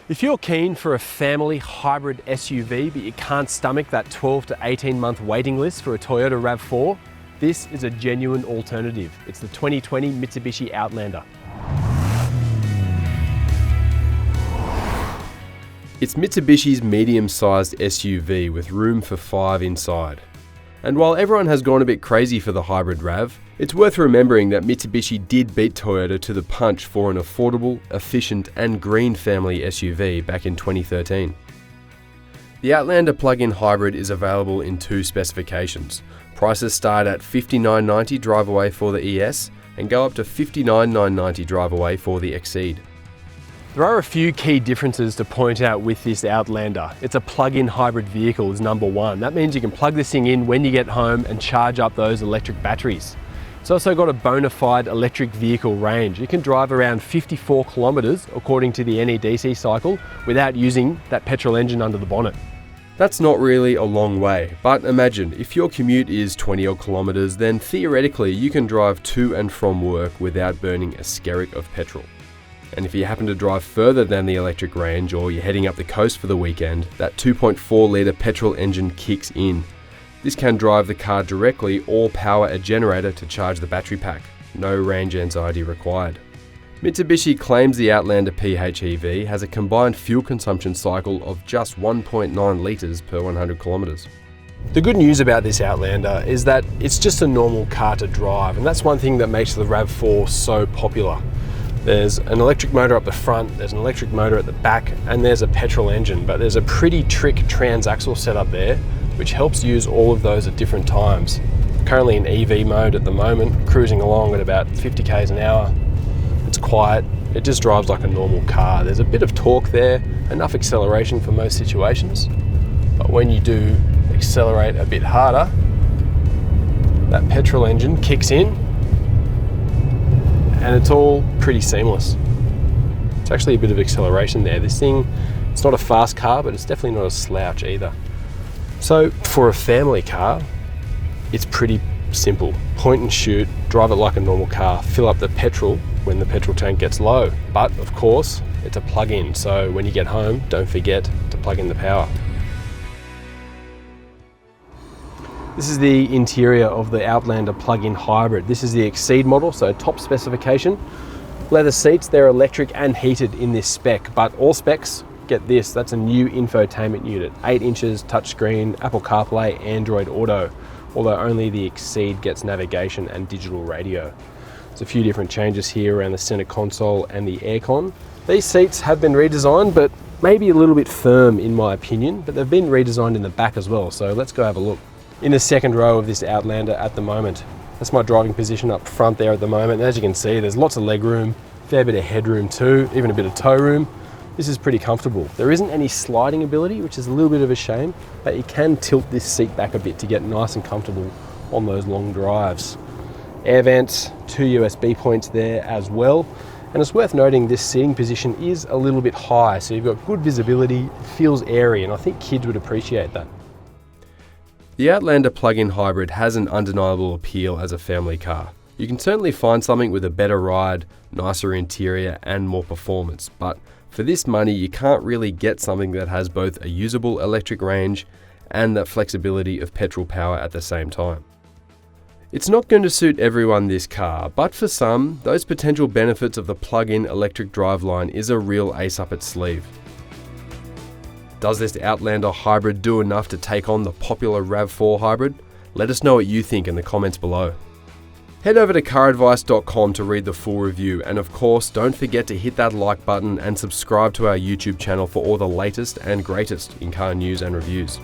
If you're keen for a family hybrid SUV but you can't stomach that 12 to 18 month waiting list for a Toyota RAV4, this is a genuine alternative. It's the 2020 Mitsubishi Outlander. It's Mitsubishi's medium-sized SUV with room for 5 inside. And while everyone has gone a bit crazy for the hybrid RAV, it's worth remembering that Mitsubishi did beat Toyota to the punch for an affordable, efficient and green family SUV back in 2013. The Outlander plug-in hybrid is available in 2 specifications. Prices start at $59.90 drive away for the ES and go up to $59,990 drive away for the Exceed. There are a few key differences to point out with this Outlander. It's a plug-in hybrid vehicle is number one. That means you can plug this thing in when you get home and charge up those electric batteries. It's also got a bona fide electric vehicle range. You can drive around 54 kilometers according to the NEDC cycle without using that petrol engine under the bonnet. That's not really a long way, but imagine if your commute is 20 odd kilometers, then theoretically you can drive to and from work without burning a skerrick of petrol. And if you happen to drive further than the electric range or you're heading up the coast for the weekend, that 2.4 litre petrol engine kicks in. This can drive the car directly or power a generator to charge the battery pack. No range anxiety required. Mitsubishi claims the Outlander PHEV has a combined fuel consumption cycle of just 1.9 litres per 100 kilometres. The good news about this Outlander is that it's just a normal car to drive, and that's one thing that makes the RAV4 so popular. There's an electric motor up the front, there's an electric motor at the back, and there's a petrol engine, but there's a pretty trick transaxle setup there which helps use all of those at different times. Currently in EV mode at the moment, cruising along at about 50 k's an hour. It's quiet, it just drives like a normal car. There's a bit of torque there, enough acceleration for most situations, but when you do accelerate a bit harder, that petrol engine kicks in and it's all pretty seamless. It's actually a bit of acceleration there. This thing, it's not a fast car, but it's definitely not a slouch either. So for a family car, it's pretty simple. Point and shoot, drive it like a normal car, fill up the petrol when the petrol tank gets low. But of course, it's a plug-in, so when you get home, don't forget to plug in the power. This is the interior of the Outlander plug-in hybrid. This is the Exceed model, so top specification. Leather seats, they're electric and heated in this spec, but all specs, get this, that's a new infotainment unit. 8 inches, touchscreen, Apple CarPlay, Android Auto, although only the Exceed gets navigation and digital radio. There's a few different changes here around the center console and the aircon. These seats have been redesigned, but maybe a little bit firm in my opinion, but they've been redesigned in the back as well, so let's go have a look. In the second row of this Outlander at the moment. That's my driving position up front there at the moment. As you can see, there's lots of leg room, fair bit of headroom too, even a bit of toe room. This is pretty comfortable. There isn't any sliding ability, which is a little bit of a shame, but you can tilt this seat back a bit to get nice and comfortable on those long drives. Air vents, 2 USB points there as well. And it's worth noting this seating position is a little bit high, so you've got good visibility, feels airy, and I think kids would appreciate that. The Outlander plug-in hybrid has an undeniable appeal as a family car. You can certainly find something with a better ride, nicer interior and more performance, but for this money you can't really get something that has both a usable electric range and that flexibility of petrol power at the same time. It's not going to suit everyone, this car, but for some, those potential benefits of the plug-in electric driveline is a real ace up its sleeve. Does this Outlander hybrid do enough to take on the popular RAV4 hybrid? Let us know what you think in the comments below. Head over to caradvice.com to read the full review, and of course don't forget to hit that like button and subscribe to our YouTube channel for all the latest and greatest in car news and reviews.